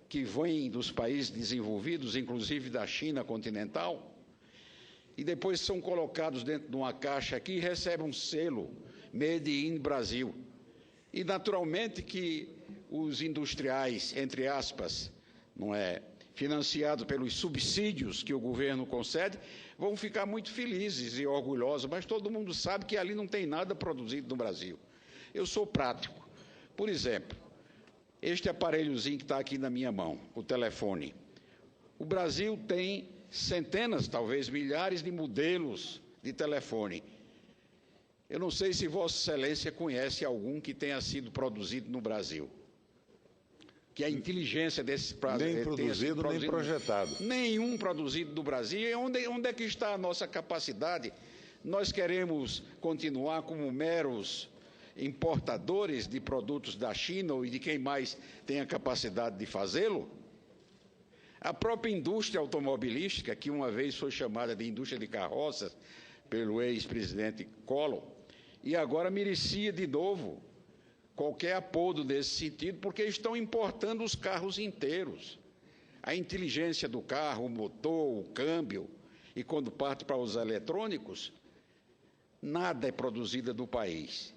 que vêm dos países desenvolvidos, inclusive da China continental, e depois são colocados dentro de uma caixa aqui e recebem um selo Made in Brasil. E, naturalmente, que os industriais, entre aspas, financiados pelos subsídios que o governo concede, vão ficar muito felizes e orgulhosos, mas todo mundo sabe que ali não tem nada produzido no Brasil. Eu sou prático. Por exemplo, este aparelhozinho que está aqui na minha mão, o telefone. O Brasil tem centenas, talvez milhares de modelos de telefone. Eu não sei se Vossa Excelência conhece algum que tenha sido produzido no Brasil. Que a inteligência desse nem produzido, nem projetado. Nenhum produzido no Brasil. E onde é que está a nossa capacidade? Nós queremos continuar como meros importadores de produtos da China ou de quem mais tem a capacidade de fazê-lo? A própria indústria automobilística, que uma vez foi chamada de indústria de carroças pelo ex-presidente Collor, e agora merecia de novo qualquer apodo nesse sentido, porque estão importando os carros inteiros. A inteligência do carro, o motor, o câmbio, e quando parte para os eletrônicos, nada é produzido do país.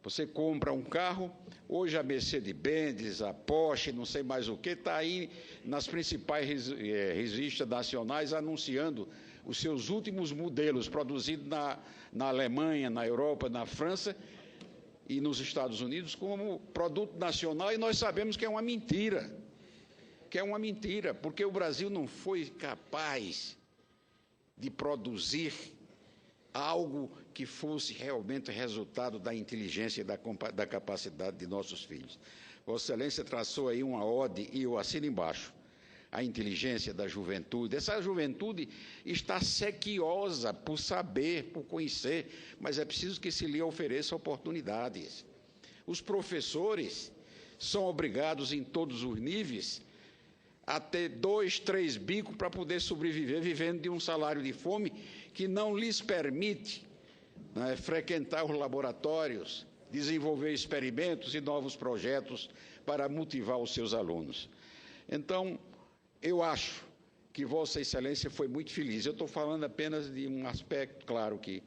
Você compra um carro, hoje a Mercedes-Benz, a Porsche, não sei mais o que, está aí nas principais revistas nacionais anunciando os seus últimos modelos produzidos na Alemanha, na Europa, na França e nos Estados Unidos como produto nacional, e nós sabemos que é uma mentira. Porque o Brasil não foi capaz de produzir algo que fosse realmente resultado da inteligência e da capacidade de nossos filhos. Vossa Excelência traçou aí uma ode, e eu assino embaixo, a inteligência da juventude. Essa juventude está sequiosa por saber, por conhecer, mas é preciso que se lhe ofereça oportunidades. Os professores são obrigados, em todos os níveis, a ter 2, 3 bicos para poder sobreviver, vivendo de um salário de fome que não lhes permite frequentar os laboratórios, desenvolver experimentos e novos projetos para motivar os seus alunos. Então, eu acho que Vossa Excelência foi muito feliz. Eu estou falando apenas de um aspecto, claro que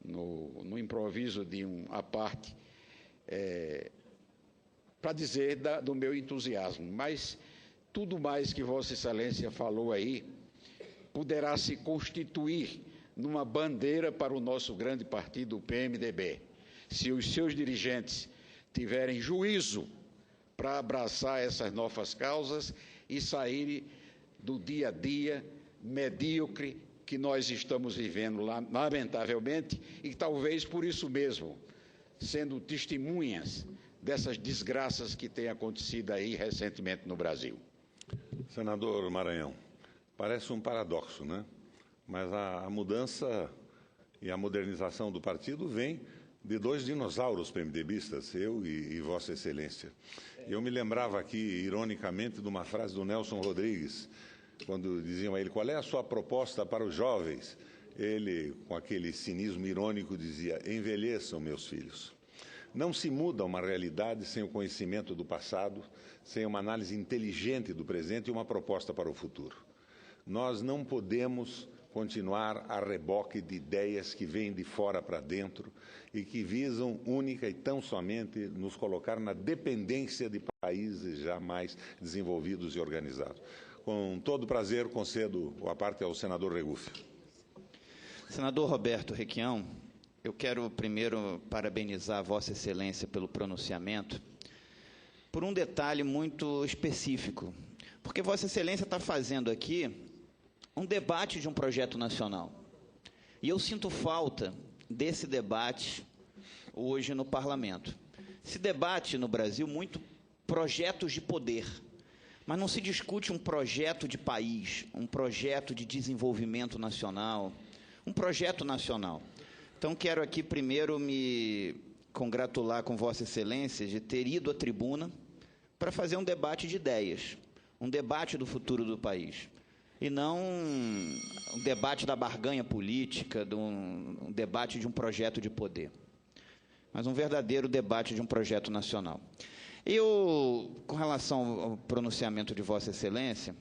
no improviso de uma parte, para dizer do meu entusiasmo, mas tudo mais que Vossa Excelência falou aí poderá se constituir numa bandeira para o nosso grande partido, o PMDB, se os seus dirigentes tiverem juízo para abraçar essas novas causas e saírem do dia a dia medíocre que nós estamos vivendo, lamentavelmente, e talvez por isso mesmo sendo testemunhas dessas desgraças que têm acontecido aí recentemente no Brasil. Senador Maranhão, parece um paradoxo, né? Mas a mudança e a modernização do partido vem de dois dinossauros PMDBistas, eu e Vossa Excelência. Eu me lembrava aqui, ironicamente, de uma frase do Nelson Rodrigues, quando diziam a ele: qual é a sua proposta para os jovens? Ele, com aquele cinismo irônico, dizia: envelheçam, meus filhos. Não se muda uma realidade sem o conhecimento do passado, sem uma análise inteligente do presente e uma proposta para o futuro. Nós não podemos continuar a reboque de ideias que vêm de fora para dentro e que visam única e tão somente nos colocar na dependência de países já mais desenvolvidos e organizados. Com todo prazer, concedo a parte ao senador Regufe. Senador Roberto Requião, eu quero primeiro parabenizar Vossa Excelência pelo pronunciamento, por um detalhe muito específico, porque Vossa Excelência está fazendo aqui um debate de um projeto nacional. E eu sinto falta desse debate hoje no Parlamento. Se debate no Brasil muito projetos de poder, mas não se discute um projeto de país, um projeto de desenvolvimento nacional, um projeto nacional. Então, quero aqui primeiro me congratular com Vossa Excelência de ter ido à tribuna para fazer um debate de ideias, um debate do futuro do país, e não um debate da barganha política, um debate de um projeto de poder, mas um verdadeiro debate de um projeto nacional. Eu, com relação ao pronunciamento de Vossa Excelência,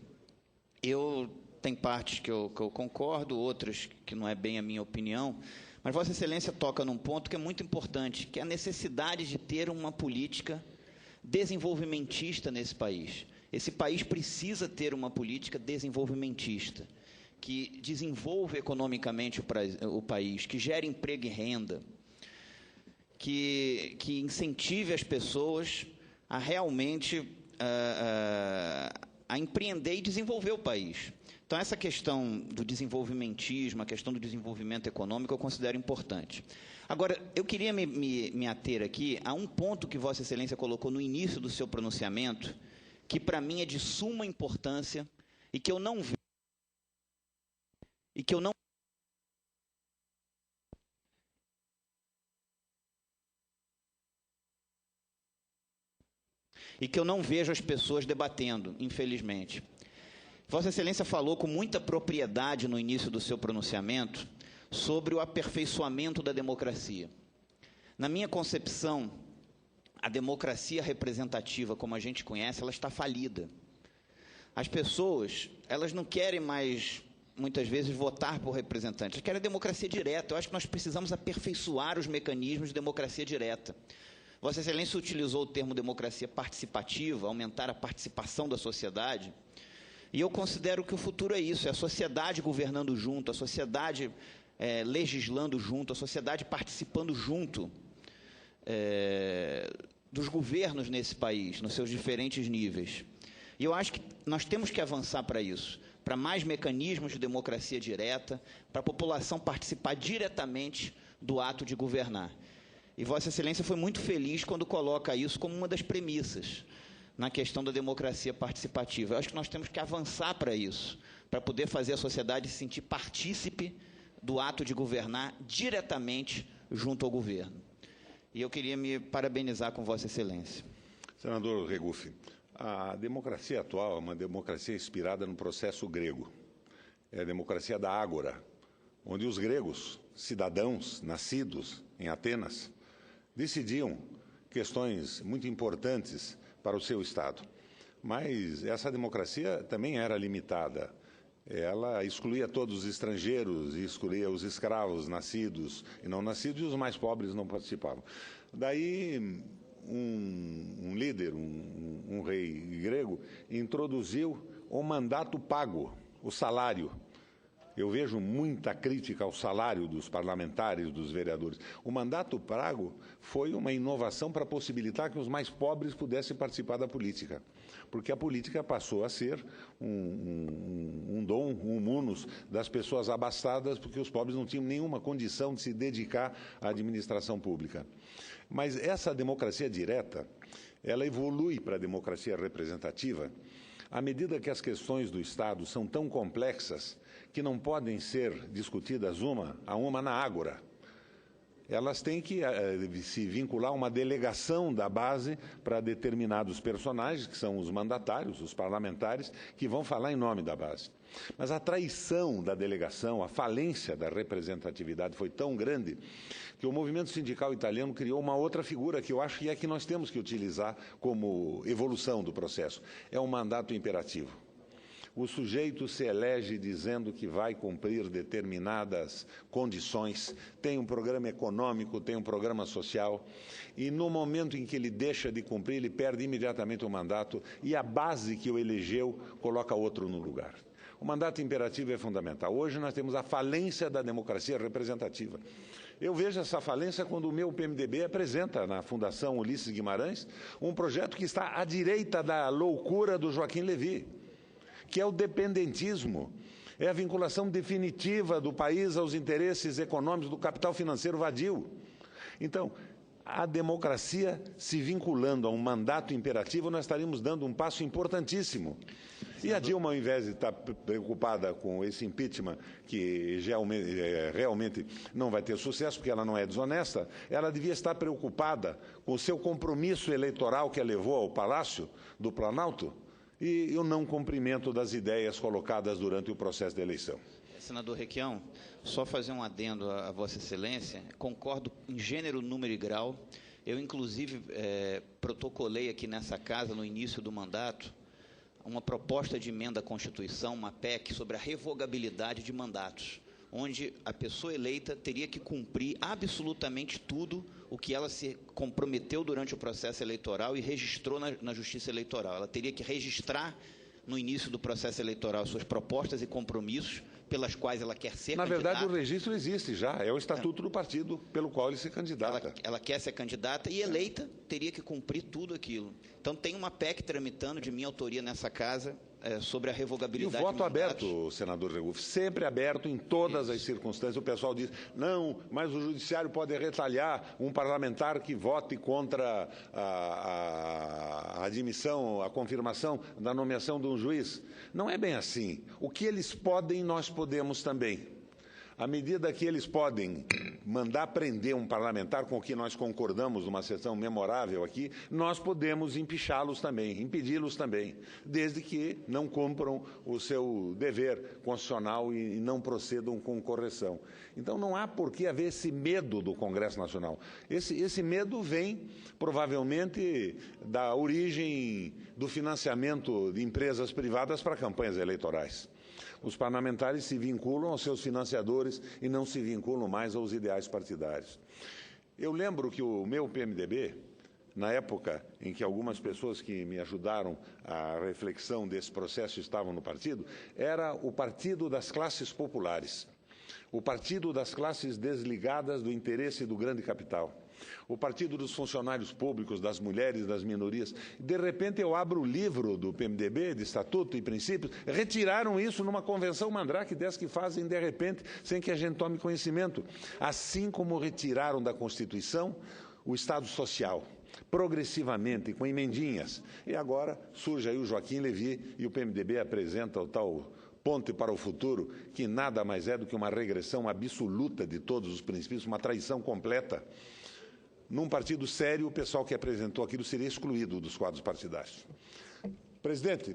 tem partes que eu concordo, outras que não é bem a minha opinião, mas Vossa Excelência toca num ponto que é muito importante, que é a necessidade de ter uma política desenvolvimentista nesse país. Esse país precisa ter uma política desenvolvimentista, que desenvolva economicamente o país, que gere emprego e renda, que incentive as pessoas a realmente a empreender e desenvolver o país. Então, essa questão do desenvolvimentismo, a questão do desenvolvimento econômico, eu considero importante. Agora, eu queria me ater aqui a um ponto que Vossa Excelência colocou no início do seu pronunciamento, que para mim é de suma importância e que eu não vejo, as pessoas debatendo, infelizmente. Vossa Excelência falou com muita propriedade no início do seu pronunciamento sobre o aperfeiçoamento da democracia. Na minha concepção, a democracia representativa, como a gente conhece, ela está falida. As pessoas, elas não querem mais, muitas vezes, votar por representantes, elas querem a democracia direta. Eu acho que nós precisamos aperfeiçoar os mecanismos de democracia direta. Vossa Excelência utilizou o termo democracia participativa, aumentar a participação da sociedade, e eu considero que o futuro é isso, é a sociedade governando junto, a sociedade legislando junto, a sociedade participando junto dos governos nesse país, nos seus diferentes níveis. E eu acho que nós temos que avançar para isso, para mais mecanismos de democracia direta, para a população participar diretamente do ato de governar. E Vossa Excelência foi muito feliz quando coloca isso como uma das premissas na questão da democracia participativa. Eu acho que nós temos que avançar para isso, para poder fazer a sociedade se sentir partícipe do ato de governar diretamente junto ao governo. E eu queria me parabenizar com Vossa Excelência. Senador Regufe, a democracia atual é uma democracia inspirada no processo grego. É a democracia da ágora, onde os gregos, cidadãos nascidos em Atenas, decidiam questões muito importantes para o seu Estado. Mas essa democracia também era limitada. Ela excluía todos os estrangeiros, excluía os escravos nascidos e não nascidos, e os mais pobres não participavam. Daí, um líder, um rei grego, introduziu o mandato pago, o salário. Eu vejo muita crítica ao salário dos parlamentares, dos vereadores. O mandato pago foi uma inovação para possibilitar que os mais pobres pudessem participar da política, porque a política passou a ser um dom, um munus das pessoas abastadas, porque os pobres não tinham nenhuma condição de se dedicar à administração pública. Mas essa democracia direta, ela evolui para a democracia representativa à medida que as questões do Estado são tão complexas que não podem ser discutidas uma a uma na ágora. Elas têm que se vincular a uma delegação da base para determinados personagens, que são os mandatários, os parlamentares, que vão falar em nome da base. Mas a traição da delegação, a falência da representatividade foi tão grande que o movimento sindical italiano criou uma outra figura que eu acho que é que nós temos que utilizar como evolução do processo. É um mandato imperativo. O sujeito se elege dizendo que vai cumprir determinadas condições, tem um programa econômico, tem um programa social, e no momento em que ele deixa de cumprir, ele perde imediatamente o mandato e a base que o elegeu coloca outro no lugar. O mandato imperativo é fundamental. Hoje nós temos a falência da democracia representativa. Eu vejo essa falência quando o meu PMDB apresenta na Fundação Ulisses Guimarães um projeto que está à direita da loucura do Joaquim Levy, que é o dependentismo, é a vinculação definitiva do país aos interesses econômicos do capital financeiro vadio. Então, a democracia se vinculando a um mandato imperativo, nós estaríamos dando um passo importantíssimo. E a Dilma, ao invés de estar preocupada com esse impeachment, que realmente não vai ter sucesso, porque ela não é desonesta, ela devia estar preocupada com o seu compromisso eleitoral que a levou ao Palácio do Planalto, e o não cumprimento das ideias colocadas durante o processo de eleição. Senador Requião, só fazer um adendo a Vossa Excelência, concordo em gênero, número e grau. Eu, inclusive, protocolei aqui nessa casa, no início do mandato, uma proposta de emenda à Constituição, uma PEC, sobre a revogabilidade de mandatos, onde a pessoa eleita teria que cumprir absolutamente tudo o que ela se comprometeu durante o processo eleitoral e registrou na Justiça Eleitoral. Ela teria que registrar no início do processo eleitoral suas propostas e compromissos pelas quais ela quer ser candidata. Na verdade, o registro existe já, é o estatuto do partido pelo qual ele se candidata. Ela quer ser candidata e eleita teria que cumprir tudo aquilo. Então, tem uma PEC tramitando de minha autoria nessa casa sobre a revogabilidade. E o voto aberto, senador Regufe, sempre aberto em todas as circunstâncias. O pessoal diz, não, mas o judiciário pode retalhar um parlamentar que vote contra a admissão, a confirmação da nomeação de um juiz. Não é bem assim. O que eles podem, nós podemos também. À medida que eles podem mandar prender um parlamentar com o que nós concordamos numa sessão memorável aqui, nós podemos empichá-los também, impedi-los também, desde que não cumpram o seu dever constitucional e não procedam com correção. Então, não há por que haver esse medo do Congresso Nacional. Esse medo vem, provavelmente, da origem do financiamento de empresas privadas para campanhas eleitorais. Os parlamentares se vinculam aos seus financiadores e não se vinculam mais aos ideais partidários. Eu lembro que o meu PMDB, na época em que algumas pessoas que me ajudaram à reflexão desse processo estavam no partido, era o partido das classes populares, o partido das classes desligadas do interesse do grande capital, o partido dos funcionários públicos, das mulheres, das minorias. De repente eu abro o livro do PMDB, de Estatuto e Princípios, retiraram isso numa convenção mandrake dessas que fazem de repente, sem que a gente tome conhecimento. Assim como retiraram da Constituição o Estado Social, progressivamente, com emendinhas. E agora surge aí o Joaquim Levy e o PMDB apresenta o tal Ponte para o Futuro, que nada mais é do que uma regressão absoluta de todos os princípios, uma traição completa. Num partido sério, o pessoal que apresentou aquilo seria excluído dos quadros partidários. Presidente,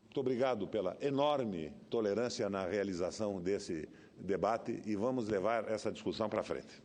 muito obrigado pela enorme tolerância na realização desse debate e vamos levar essa discussão para frente.